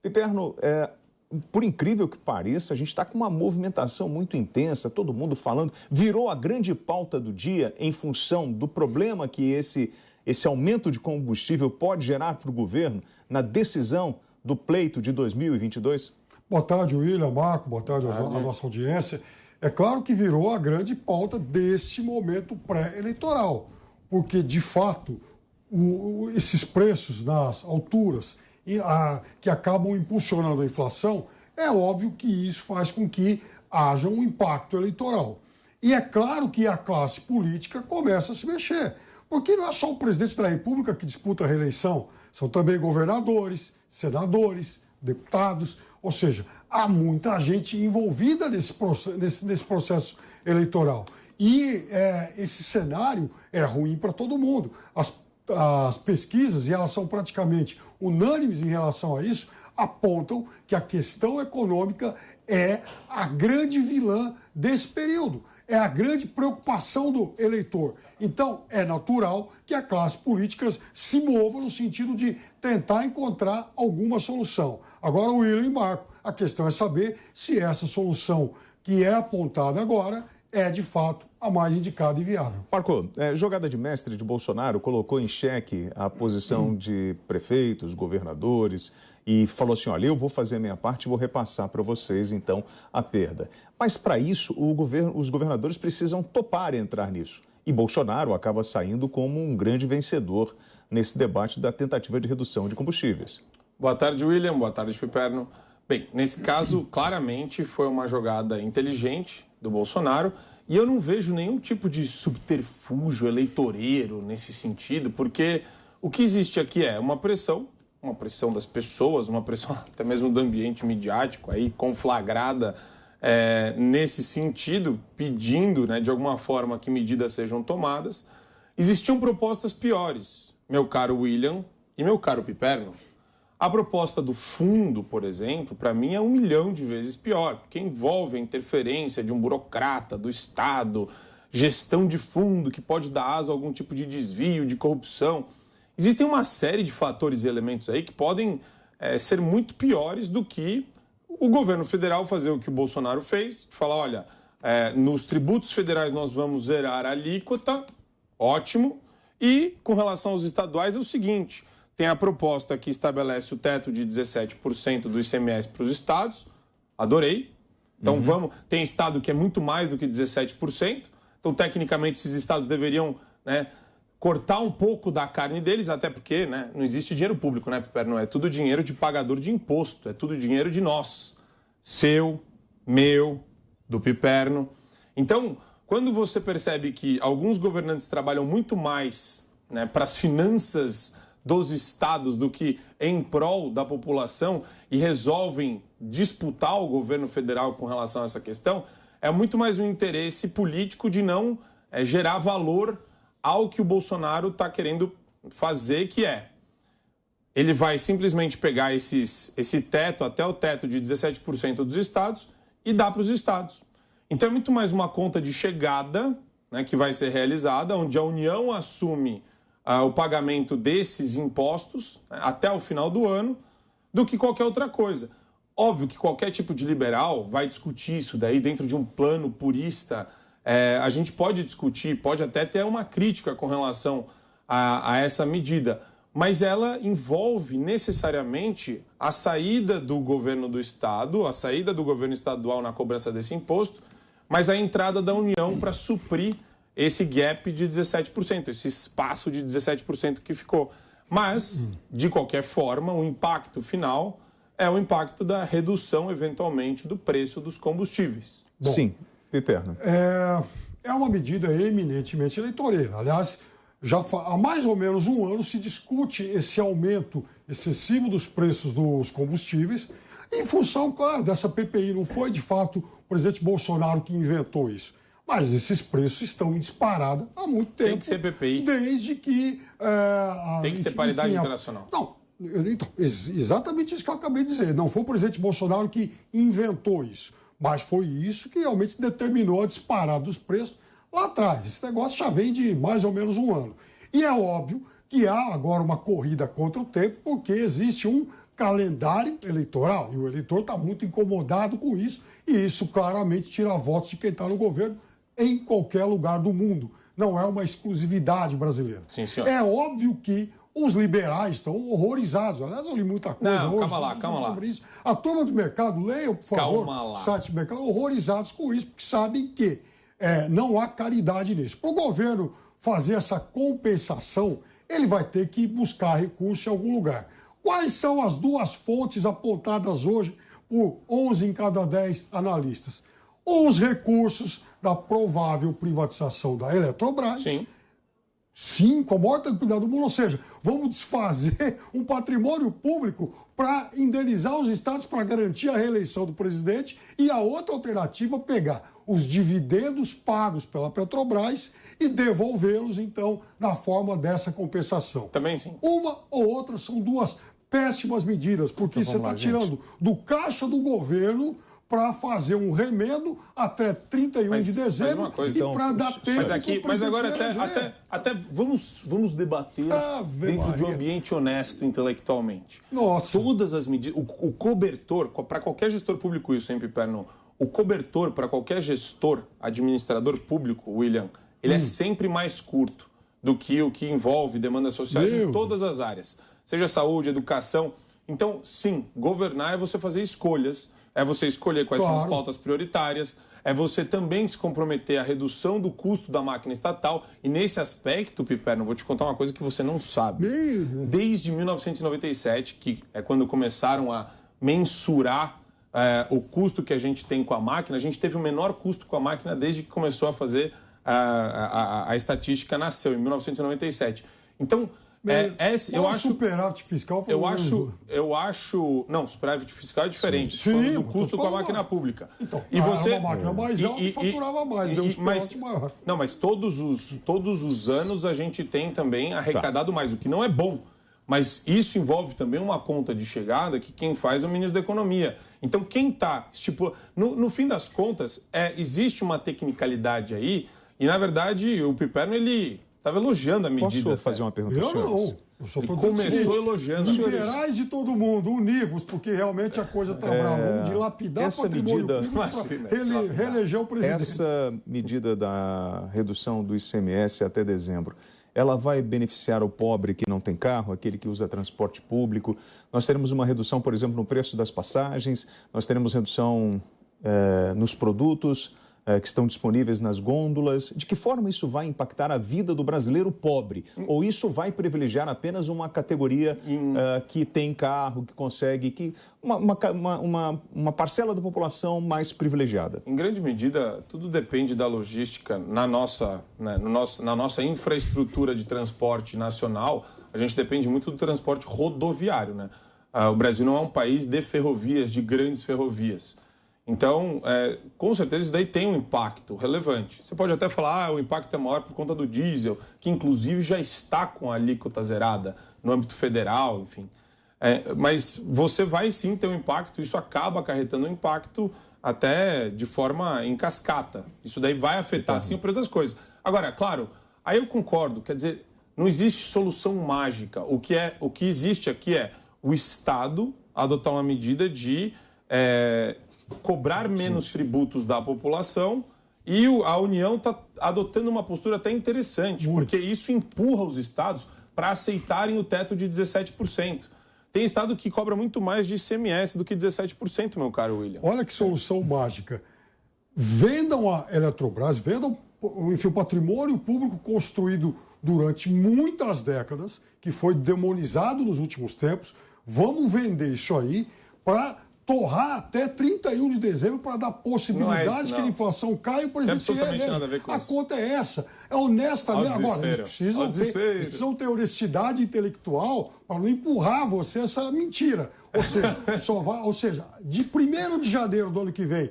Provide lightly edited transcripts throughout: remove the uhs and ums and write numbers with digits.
Piperno, por incrível que pareça, a gente está com uma movimentação muito intensa, todo mundo falando, virou a grande pauta do dia em função do problema que esse aumento de combustível pode gerar para o governo na decisão do pleito de 2022? Boa tarde, William, Marco, boa tarde à nossa audiência. É claro que virou a grande pauta deste momento pré-eleitoral, porque, de fato, esses preços nas alturas que acabam impulsionando a inflação, é óbvio que isso faz com que haja um impacto eleitoral. E é claro que a classe política começa a se mexer, porque não é só o presidente da República que disputa a reeleição, são também governadores, senadores, deputados, ou seja, há muita gente envolvida nesse processo eleitoral. E esse cenário é ruim para todo mundo. As pesquisas, e elas são praticamente unânimes em relação a isso, apontam que a questão econômica é a grande vilã desse período, é a grande preocupação do eleitor. Então, é natural que a classe política se mova no sentido de tentar encontrar alguma solução. Agora, o William e Marco, a questão é saber se essa solução que é apontada agora é, de fato, a mais indicada e viável. Marco, jogada de mestre de Bolsonaro colocou em xeque a posição de prefeitos, governadores e falou assim, olha, eu vou fazer a minha parte e vou repassar para vocês, então, a perda. Mas, para isso, os governadores precisam topar entrar nisso. E Bolsonaro acaba saindo como um grande vencedor nesse debate da tentativa de redução de combustíveis. Boa tarde, William. Boa tarde, Piperno. Bem, nesse caso, claramente foi uma jogada inteligente do Bolsonaro e eu não vejo nenhum tipo de subterfúgio eleitoreiro nesse sentido, porque o que existe aqui é uma pressão das pessoas, uma pressão até mesmo do ambiente midiático aí conflagrada nesse sentido, pedindo, de alguma forma, que medidas sejam tomadas. Existiam propostas piores, meu caro William e meu caro Piperno. A proposta do fundo, por exemplo, para mim é 1 milhão de vezes pior, porque envolve a interferência de um burocrata do Estado, gestão de fundo que pode dar asa a algum tipo de desvio, de corrupção. Existem uma série de fatores e elementos aí que podem ser muito piores do que o governo federal fazer o que o Bolsonaro fez, falar, olha, nos tributos federais nós vamos zerar a alíquota, ótimo, e com relação aos estaduais é o seguinte, tem a proposta que estabelece o teto de 17% do ICMS para os estados, adorei, então tem estado que é muito mais do que 17%, então tecnicamente esses estados deveriam, cortar um pouco da carne deles, até porque não existe dinheiro público, Piperno? É tudo dinheiro de pagador de imposto, é tudo dinheiro de nós. Seu, meu, do Piperno. Então, quando você percebe que alguns governantes trabalham muito mais para as finanças dos estados do que em prol da população e resolvem disputar o governo federal com relação a essa questão, é muito mais um interesse político de não gerar valor ao que o Bolsonaro está querendo fazer, que ele vai simplesmente pegar esse teto, até o teto de 17% dos estados, e dar para os estados. Então é muito mais uma conta de chegada que vai ser realizada, onde a União assume o pagamento desses impostos até o final do ano, do que qualquer outra coisa. Óbvio que qualquer tipo de liberal vai discutir isso daí dentro de um plano purista. A gente pode discutir, pode até ter uma crítica com relação a essa medida, mas ela envolve necessariamente a saída do governo do Estado, a saída do governo estadual na cobrança desse imposto, mas a entrada da União para suprir esse gap de 17%, esse espaço de 17% que ficou. Mas, de qualquer forma, o impacto final é o impacto da redução, eventualmente, do preço dos combustíveis. Bom, sim, Piperno. É uma medida eminentemente eleitoreira. Aliás, já há mais ou menos um ano se discute esse aumento excessivo dos preços dos combustíveis em função, claro, dessa PPI. Não foi, de fato, o presidente Bolsonaro que inventou isso. Mas esses preços estão em disparada há muito tempo. Tem que ser PPI. Desde que... tem que ter paridade internacional. Não, então, exatamente isso que eu acabei de dizer. Não foi o presidente Bolsonaro que inventou isso, mas foi isso que realmente determinou a disparada dos preços lá atrás. Esse negócio já vem de mais ou menos um ano. E é óbvio que há agora uma corrida contra o tempo, porque existe um calendário eleitoral. E o eleitor está muito incomodado com isso, e isso claramente tira votos de quem está no governo em qualquer lugar do mundo. Não é uma exclusividade brasileira. Sim, senhor. É óbvio que os liberais estão horrorizados. Aliás, eu li muita coisa hoje. Calma lá. Isso. A turma do mercado, leiam, por favor, o site do mercado, horrorizados com isso, porque sabem que não há caridade nisso. Para o governo fazer essa compensação, ele vai ter que buscar recursos em algum lugar. Quais são as duas fontes apontadas hoje por 11 em cada 10 analistas? Os recursos da provável privatização da Eletrobras. Sim, com a maior tranquilidade do mundo. Ou seja, vamos desfazer um patrimônio público para indenizar os estados para garantir a reeleição do presidente, e a outra alternativa, pegar os dividendos pagos pela Petrobras e devolvê-los, então, na forma dessa compensação. Também sim. Uma ou outra são duas péssimas medidas, porque então, você está tirando do caixa do governo para fazer um remendo até 31 de dezembro e para dar tempo. Mas agora até vamos debater dentro de um ambiente honesto intelectualmente. Nossa. Todas as medidas, o cobertor, para qualquer gestor público isso, hein, Piperno? O cobertor para qualquer gestor, administrador público, William, ele é sempre mais curto do que o que envolve demandas sociais em todas as áreas. Seja saúde, educação. Então, sim, governar é você fazer escolhas, é você escolher quais são as pautas prioritárias, é você também se comprometer à redução do custo da máquina estatal. E nesse aspecto, Piperno, vou te contar uma coisa que você não sabe. Desde 1997, que é quando começaram a mensurar o custo que a gente tem com a máquina, a gente teve o menor custo com a máquina desde que começou a fazer a estatística, nasceu em 1997. Então, eu acho superávit fiscal foi não, superávit fiscal é diferente. Sim, do custo com a máquina pública. Então, e você uma máquina mais alta e faturava mais, deu um superávit maior. Não, mas todos os anos a gente tem também arrecadado mais, o que não é bom. Mas isso envolve também uma conta de chegada que quem faz é o ministro da Economia. Então, quem está estipulando... No fim das contas, existe uma tecnicalidade aí, e, na verdade, o Piperno, ele estava elogiando a medida. Posso fazer uma pergunta? Eu não. Eu só estou dizendo começou elogiando. Liberais de todo mundo, univos, porque realmente a coisa está brava. Vamos dilapidar o patrimônio público para reeleger o presidente. Essa medida da redução do ICMS até dezembro, ela vai beneficiar o pobre que não tem carro, aquele que usa transporte público. Nós teremos uma redução, por exemplo, no preço das passagens, nós teremos redução nos produtos que estão disponíveis nas gôndolas. De que forma isso vai impactar a vida do brasileiro pobre? Ou isso vai privilegiar apenas uma categoria que tem carro, que consegue, uma parcela da população mais privilegiada? Em grande medida, tudo depende da logística na nossa infraestrutura de transporte nacional. A gente depende muito do transporte rodoviário, né? O Brasil não é um país de ferrovias, de grandes ferrovias. Então, com certeza, isso daí tem um impacto relevante. Você pode até falar o impacto é maior por conta do diesel, que inclusive já está com a alíquota zerada no âmbito federal, enfim. Mas você vai sim ter um impacto, isso acaba acarretando um impacto até de forma em cascata. Isso daí vai afetar sim o preço das coisas. Agora, claro, aí eu concordo, quer dizer, não existe solução mágica. O que existe aqui é o Estado adotar uma medida de cobrar menos tributos da população, e a União está adotando uma postura até interessante, porque isso empurra os estados para aceitarem o teto de 17%. Tem estado que cobra muito mais de ICMS do que 17%, meu caro William. Olha que solução mágica. Vendam a Eletrobras, vendam o patrimônio público construído durante muitas décadas, que foi demonizado nos últimos tempos. Vamos vender isso aí para torrar até 31 de dezembro para dar possibilidade que a inflação caia e o presidente se reeleja. A conta é essa. É honestamente. Agora, eles precisam ter honestidade intelectual para não empurrar você essa mentira. Ou seja, de 1º de janeiro do ano que vem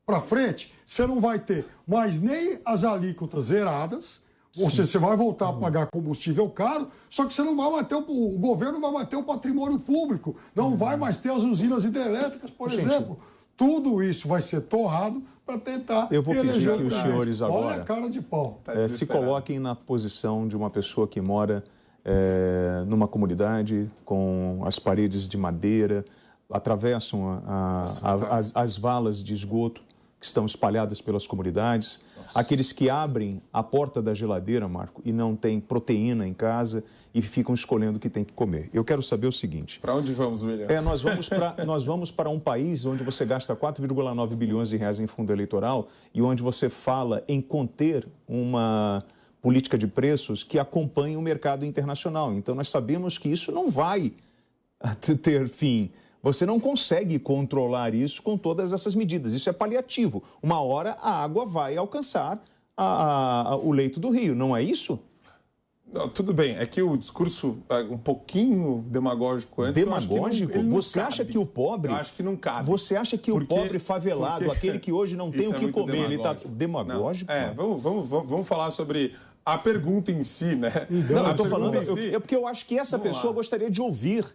para frente, você não vai ter mais nem as alíquotas zeradas. Ou seja, você vai voltar a pagar combustível caro, só que você não vai manter o governo vai manter o patrimônio público, não vai mais ter as usinas hidrelétricas, por exemplo. Tudo isso vai ser torrado para tentar. Eu vou pedir que os senhores agora olha a cara de pau. Se coloquem na posição de uma pessoa que mora numa comunidade com as paredes de madeira, atravessam as valas de esgoto que estão espalhadas pelas comunidades, aqueles que abrem a porta da geladeira, Marco, e não tem proteína em casa e ficam escolhendo o que tem que comer. Eu quero saber o seguinte... Para onde vamos, William? Nós vamos para um país onde você gasta 4,9 bilhões de reais em fundo eleitoral e onde você fala em conter uma política de preços que acompanhe o mercado internacional. Então, nós sabemos que isso não vai ter fim. Você não consegue controlar isso com todas essas medidas. Isso é paliativo. Uma hora a água vai alcançar o leito do rio, não é isso? Não, tudo bem. É que o discurso é um pouquinho demagógico antes. Demagógico? Você acha que o pobre... Eu acho que não cabe. Você acha que o pobre favelado, aquele que hoje não tem o que comer, ele está demagógico? Vamos falar sobre a pergunta em si, né? Não, eu estou falando... É porque eu acho que essa pessoa gostaria de ouvir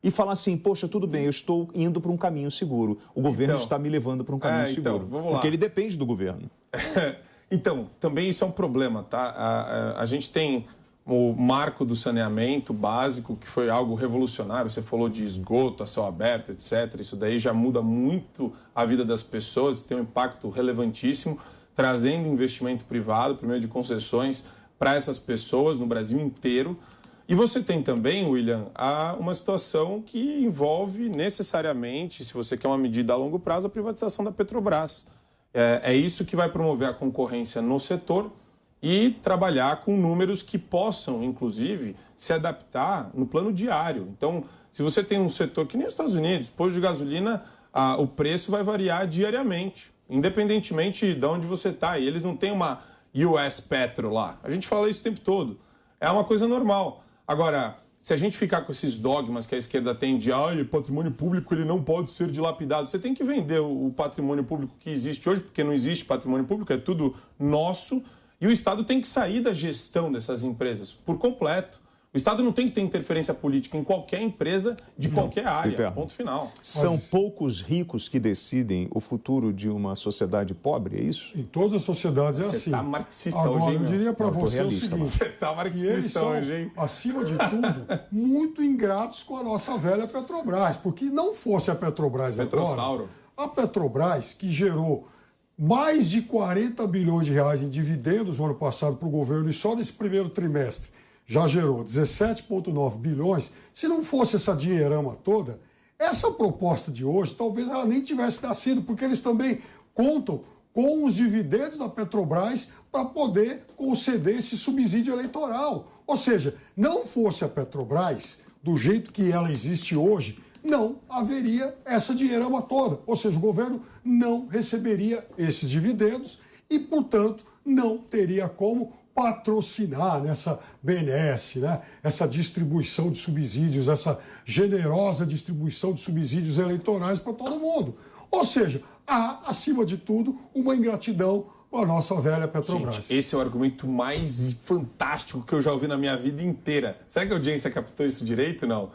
e falar assim, poxa, tudo bem, eu estou indo para um caminho seguro. O governo está me levando para um caminho seguro. Vamos lá. Porque ele depende do governo. Então, também isso é um problema, tá? A gente tem o marco do saneamento básico, que foi algo revolucionário. Você falou de esgoto a céu aberto, etc. Isso daí já muda muito a vida das pessoas, tem um impacto relevantíssimo, trazendo investimento privado por meio de concessões para essas pessoas no Brasil inteiro. E você tem também, William, uma situação que envolve necessariamente, se você quer uma medida a longo prazo, a privatização da Petrobras. É isso que vai promover a concorrência no setor e trabalhar com números que possam, inclusive, se adaptar no plano diário. Então, se você tem um setor que nem os Estados Unidos, posto de gasolina, o preço vai variar diariamente, independentemente de onde você está. E eles não têm uma US Petro lá. A gente fala isso o tempo todo. É uma coisa normal. Agora, se a gente ficar com esses dogmas que a esquerda tem de patrimônio público ele não pode ser dilapidado, você tem que vender o patrimônio público que existe hoje, porque não existe patrimônio público, é tudo nosso, e o Estado tem que sair da gestão dessas empresas por completo. O Estado não tem que ter interferência política em qualquer empresa de qualquer área, ponto final. São poucos ricos que decidem o futuro de uma sociedade pobre, é isso? Em todas as sociedades é assim. Você está marxista Agora, hoje, hein, eu diria para você o seguinte, você está marxista hoje, hein? Acima de tudo, muito ingratos com a nossa velha Petrobras, porque não fosse a Petrobras agora, a Petrobras, que gerou mais de 40 bilhões de reais em dividendos no ano passado para o governo e só nesse primeiro trimestre, já gerou 17,9 bilhões, se não fosse essa dinheirama toda, essa proposta de hoje talvez ela nem tivesse nascido, porque eles também contam com os dividendos da Petrobras para poder conceder esse subsídio eleitoral. Ou seja, não fosse a Petrobras, do jeito que ela existe hoje, não haveria essa dinheirama toda. Ou seja, o governo não receberia esses dividendos e, portanto, não teria como patrocinar nessa BNS, né? Essa distribuição de subsídios, essa generosa distribuição de subsídios eleitorais para todo mundo. Ou seja, há, acima de tudo, uma ingratidão com a nossa velha Petrobras. Gente, esse é o argumento mais fantástico que eu já ouvi na minha vida inteira. Será que a audiência captou isso direito? Não.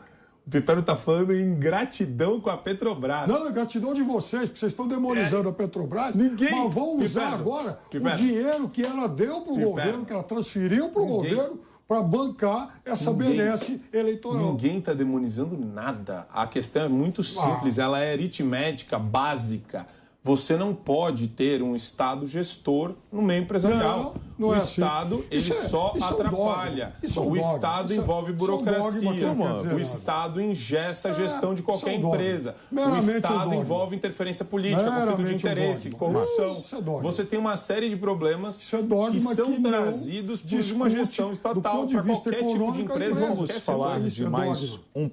O Pipero está falando em gratidão com a Petrobras. Não, é gratidão de vocês, porque vocês estão demonizando a Petrobras, mas vão usar agora o dinheiro que ela deu para o governo, que ela transferiu para o governo, para bancar essa benesse eleitoral. Ninguém está demonizando nada. A questão é muito simples, ela é aritmética, básica. Você não pode ter um Estado gestor no meio empresarial. Não o é Estado, assim. ele só atrapalha. O Estado envolve burocracia. O Estado engessa a gestão de qualquer empresa. O Estado envolve interferência política, conflito de interesse, corrupção. Você tem uma série de problemas que são trazidos por uma gestão estatal para qualquer tipo de empresa. Vamos falar de mais